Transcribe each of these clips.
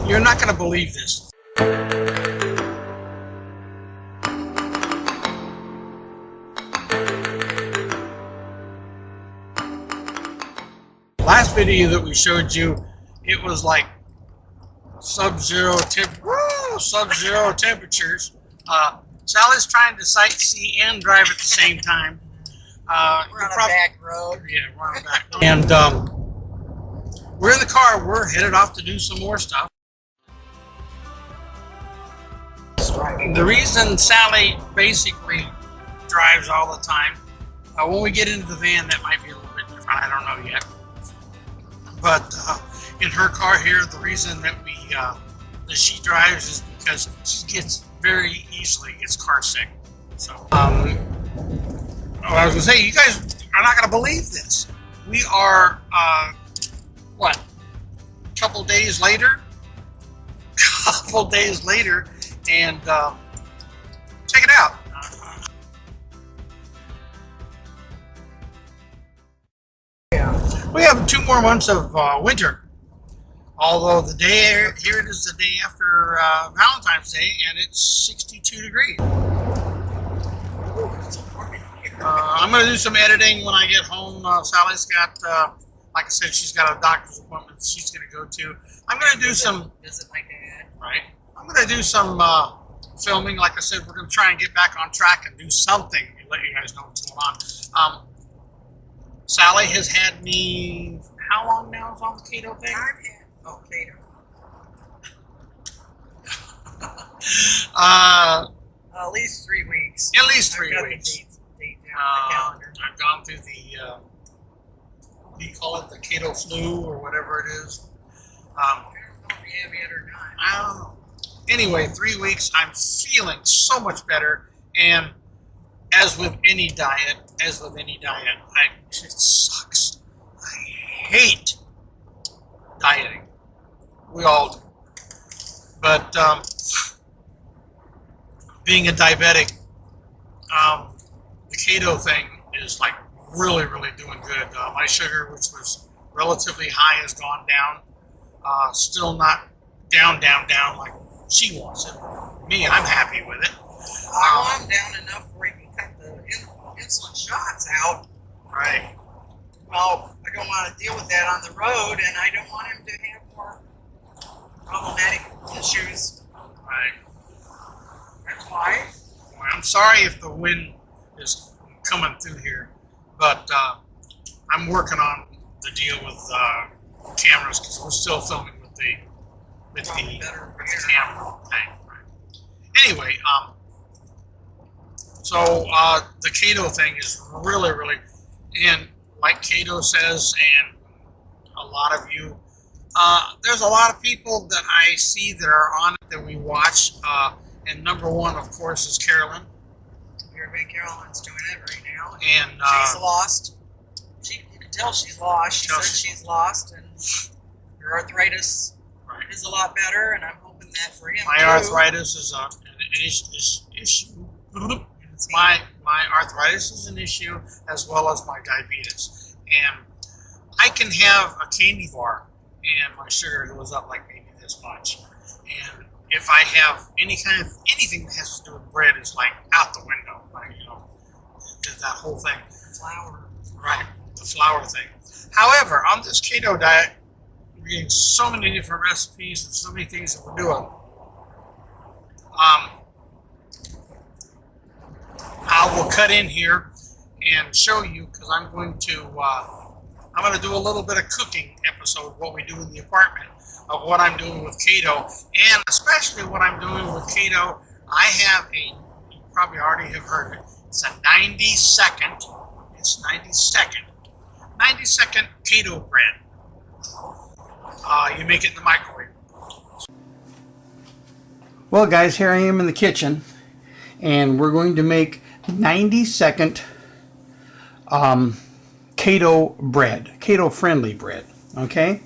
You're not going to believe this. Last video that we showed you, it was like sub-zero temperatures. Sally's trying to sightsee and drive at the same time. We're on a back road. Yeah, we're on a back road. And we're in the car. We're headed off to do some more stuff. The reason Sally basically drives all the time, when we get into the van, that might be a little bit different. I don't know yet. But in her car here, the reason that that she drives is because she gets very easily gets car sick. So I was gonna say, you guys are not gonna believe this. We are what? A couple days later, and check it out. We have 2 more months of winter. Although the day here it is the day after Valentine's Day, and it's 62 degrees. I'm going to do some editing when I get home. Sally's got, like I said, she's got a doctor's appointment she's going to go to. I'm going to do some. Visit my dad. Right. I'm going to do some filming. Like I said, we're going to try and get back on track and do something and let you guys know what's going on. Sally has had me. How long now is on the keto thing? I've had keto. At least 3 weeks. At least 3 weeks. Date down on the calendar. I've gone through the, what do you call it, the keto flu or whatever it is. I don't know if you have it or not. I don't know. Anyway, 3 weeks, I'm feeling so much better. And as with any diet, it sucks. I hate dieting. We all do. But being a diabetic, the keto thing is like really doing good. My sugar, which was relatively high, has gone down. Still not down like she wants it. Me, I'm happy with it. I want down enough where you can cut the insulin shots out. Right. Well, I don't want to deal with that on the road, and I don't want him to have more problematic issues. Right. That's why. Well, I'm sorry if the wind is coming through here, but I'm working on the deal with cameras because we're still filming with the camera thing. Right. Anyway, so the keto thing is really, and like Keto says, and a lot of you, there's a lot of people that I see that are on it that we watch, and number one, of course, is Carolyn. Carolyn's doing it right now. And she's lost. You can tell she's lost. She said she's lost, and her arthritis is a lot better, and I'm hoping that for him. My arthritis is an issue. My arthritis is an issue, as well as my diabetes. And I can have a candy bar, and my sugar goes up like maybe this much. And if I have anything that has to do with bread, is like out the window. Like, that whole thing. Flour. Right, the flour thing. However, on this keto diet, we're getting so many different recipes and so many things that we're doing. I will cut in here and show you, because I'm going to do a little bit of cooking episode, what we do in the apartment, of what I'm doing with keto, and especially what I'm doing with keto. I have you probably already have heard it. It's a 90-second keto bread. You make it in the microwave. Well, guys, here I am in the kitchen, and we're going to make 90-second keto bread, keto-friendly bread, okay?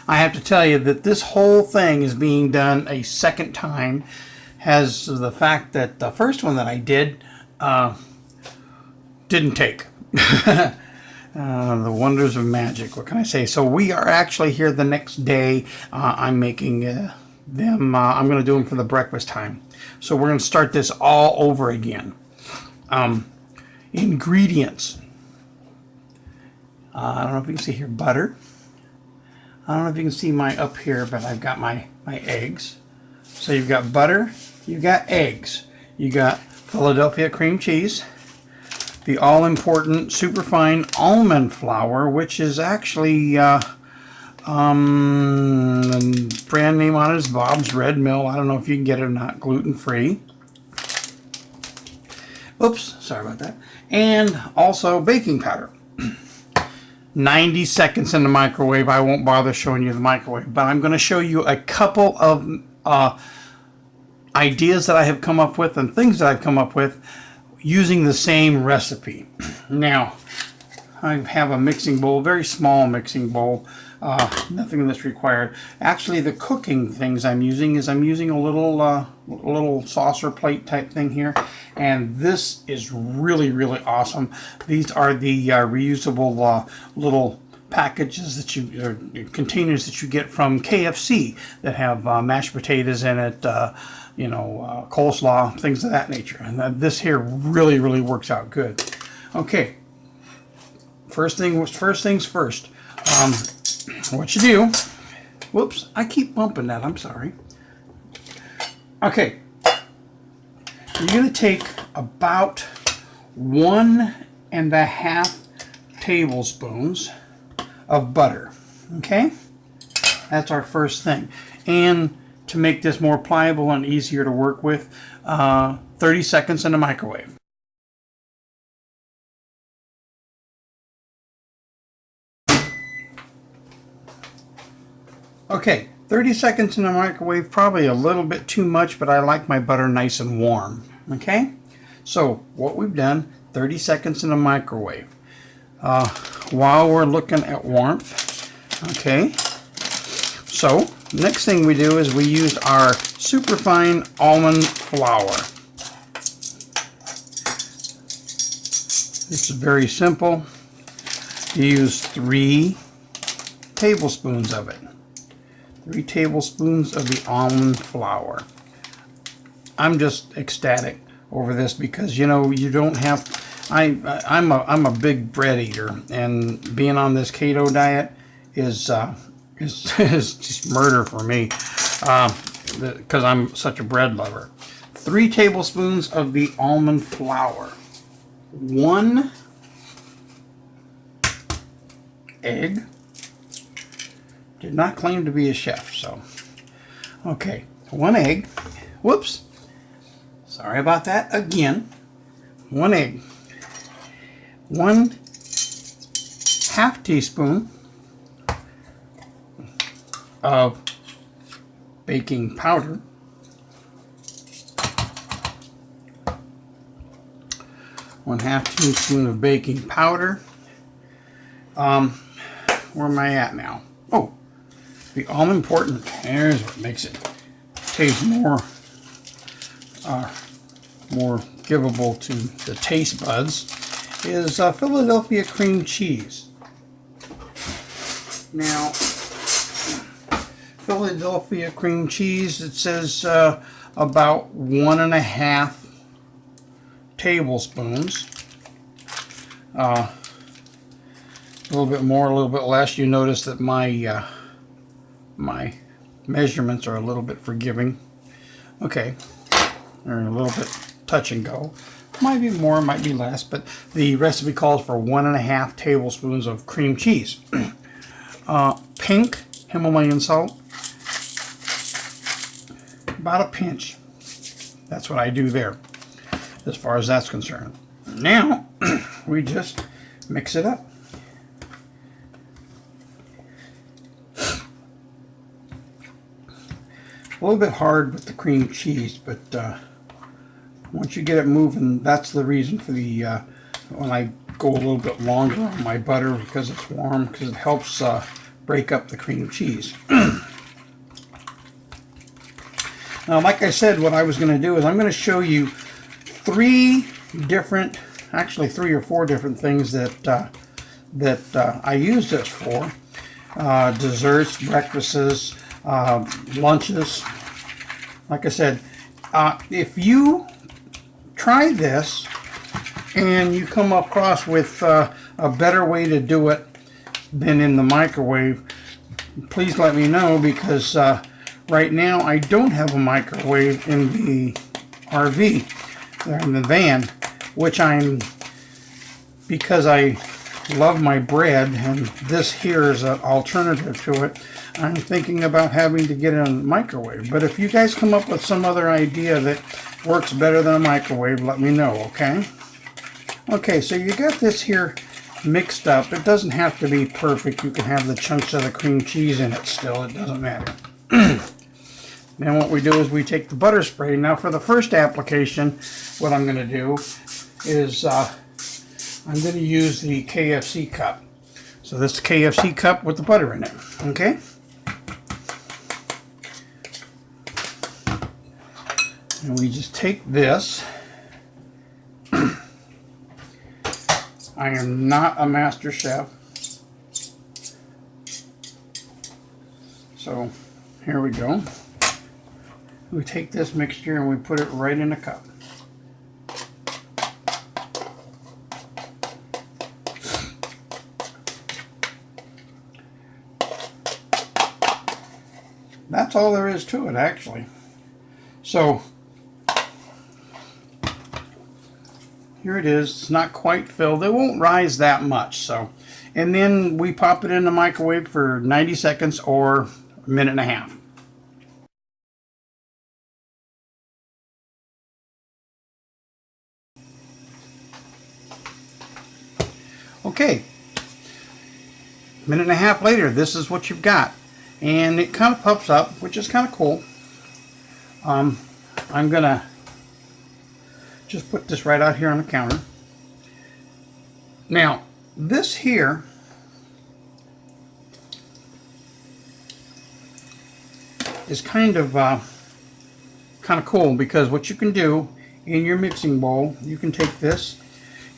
I have to tell you that this whole thing is being done a second time, has the fact that the first one that I did didn't take. The wonders of magic, what can I say? So we are actually here the next day. I'm making I'm going to do them for the breakfast time. So we're going to start this all over again. Ingredients. I don't know if you can see here, butter. I don't know if you can see my up here, but I've got my eggs. So you've got butter, you've got eggs, you got Philadelphia cream cheese, the all-important superfine almond flour, which is actually the brand name on it is Bob's Red Mill. I don't know if you can get it or not, gluten-free. Oops, sorry about that. And also baking powder. 90 seconds in the microwave. I won't bother showing you the microwave, but I'm going to show you a couple of ideas that I have come up with and things that I've come up with using the same recipe. Now, I have a mixing bowl, very small mixing bowl, nothing that's required. Actually, the cooking things I'm using is a little saucer plate type thing here, and this is really, really awesome. These are the reusable little packages that containers that you get from KFC that have mashed potatoes in it, coleslaw, things of that nature. And this here really, really works out good. Okay, first things first. What you do, whoops, I keep bumping that, I'm sorry. Okay, you're going to take about 1.5 tablespoons of butter. Okay, that's our first thing. And to make this more pliable and easier to work with, 30 seconds in the microwave. Okay, 30 seconds in the microwave, probably a little bit too much, but I like my butter nice and warm. Okay, so what we've done, 30 seconds in the microwave. While we're looking at warmth, okay, so next thing we do is we use our superfine almond flour. It's very simple. You use 3 tablespoons of it. 3 tablespoons of the almond flour. I'm just ecstatic over this because you don't have. I'm a big bread eater, and being on this keto diet is just murder for me because I'm such a bread lover. 3 tablespoons of the almond flour. 1 egg. Did not claim to be a chef, so. Okay, 1 egg. Whoops. Sorry about that again. 1 egg. 1/2 teaspoon of baking powder. 1/2 teaspoon of baking powder. Where am I at now? Oh, the all important, there's what makes it taste more giveable to the taste buds, is Philadelphia cream cheese. Now, Philadelphia cream cheese, it says about 1.5 tablespoons. A little bit more, a little bit less. You notice that my my measurements are a little bit forgiving. Okay, they're a little bit touch and go. Might be more, might be less, but the recipe calls for 1.5 tablespoons of cream cheese. Pink Himalayan salt, about a pinch. That's what I do there, as far as that's concerned. Now, we just mix it up. A little bit hard with the cream cheese, but once you get it moving, that's the reason for the when I go a little bit longer on my butter, because it's warm, because it helps break up the cream cheese. Now, like I said, what I was going to do is I'm going to show you 3 or 4 different things that I use this for. Desserts, breakfasts, lunches, like I said, if you try this and you come across with a better way to do it than in the microwave, please let me know, because right now I don't have a microwave in the RV, or in the van, which because I love my bread and this here is an alternative to it, I'm thinking about having to get it in the microwave. But if you guys come up with some other idea that works better than a microwave, let me know, okay? Okay, so you got this here mixed up. It doesn't have to be perfect. You can have the chunks of the cream cheese in it still. It doesn't matter. Then what we do is we take the butter spray. Now for the first application, what I'm going to do is I'm going to use the KFC cup. So this is the KFC cup with the butter in it, okay? And we just take this. I am not a master chef. So here we go. We take this mixture and we put it right in a cup. That's all there is to it, actually. So here it is. It's not quite filled. It won't rise that much. So, and then we pop it in the microwave for 90 seconds or a minute and a half. Okay, minute and a half later, this is what you've got. And it kind of puffs up, which is kind of cool. I'm gonna just put this right out here on the counter. Now, this here is kind of cool, because what you can do in your mixing bowl, you can take this,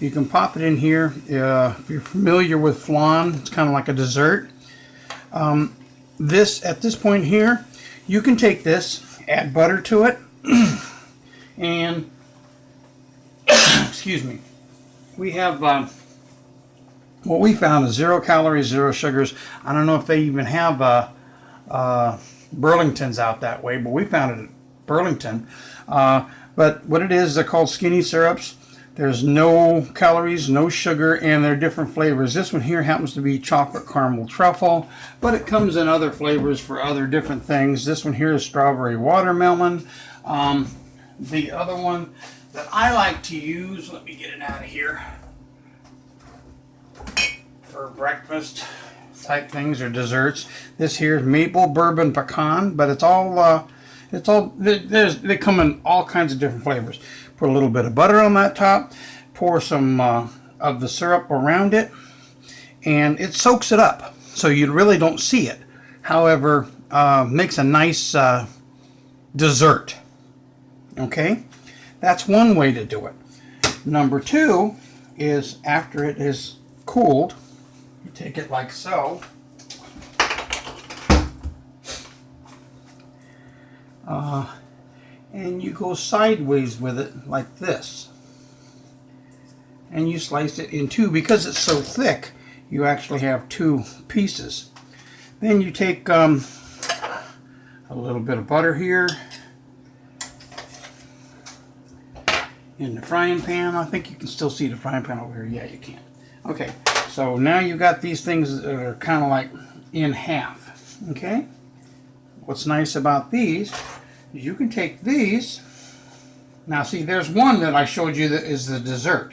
you can pop it in here. If you're familiar with flan, it's kind of like a dessert. This, at this point here, you can take this, add butter to it, and excuse me, we have what we found is 0 calories, 0 sugars. I don't know if they even have Burlington's out that way, but we found it at Burlington. But what it is, they're called skinny syrups. There's no calories, no sugar, and they're different flavors. This one here happens to be chocolate caramel truffle, but it comes in other flavors for other different things. This one here is strawberry watermelon. The other one that I like to use, let me get it out of here, for breakfast type things or desserts. This here is maple bourbon pecan, but they come in all kinds of different flavors. Put a little bit of butter on that top, pour some of the syrup around it, and it soaks it up, so you really don't see it. However, makes a nice dessert. Okay, that's one way to do it. Number two is, after it is cooled, you take it like so. And you go sideways with it like this, and you slice it in two. Because it's so thick, you actually have 2 pieces. Then you take a little bit of butter here in the frying pan. I think you can still see the frying pan over here. Yeah, you can. Okay, so now you've got these things that are kind of like in half. Okay, what's nice about these, you can take these. Now see, there's one that I showed you that is the dessert.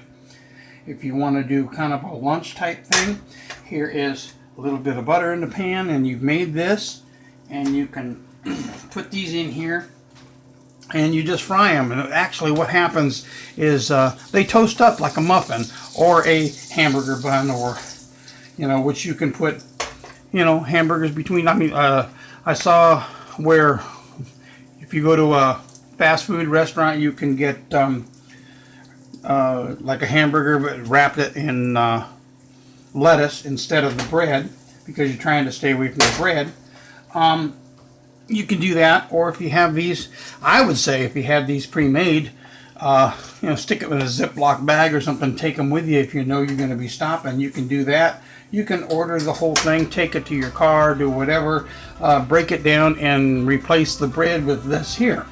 If you want to do kind of a lunch type thing, here is a little bit of butter in the pan, and you've made this, and you can put these in here and you just fry them. And actually what happens is they toast up like a muffin or a hamburger bun, or which you can put hamburgers between. I mean, I saw where if you go to a fast food restaurant, you can get like a hamburger, but wrapped it in lettuce instead of the bread, because you're trying to stay away from the bread. you can do that. Or if you have these, I would say if you have these pre-made, you know, stick it in a Ziploc bag or something, take them with you if you know you're going to be stopping. You can do that. You can order the whole thing, take it to your car, do whatever, break it down and replace the bread with this here.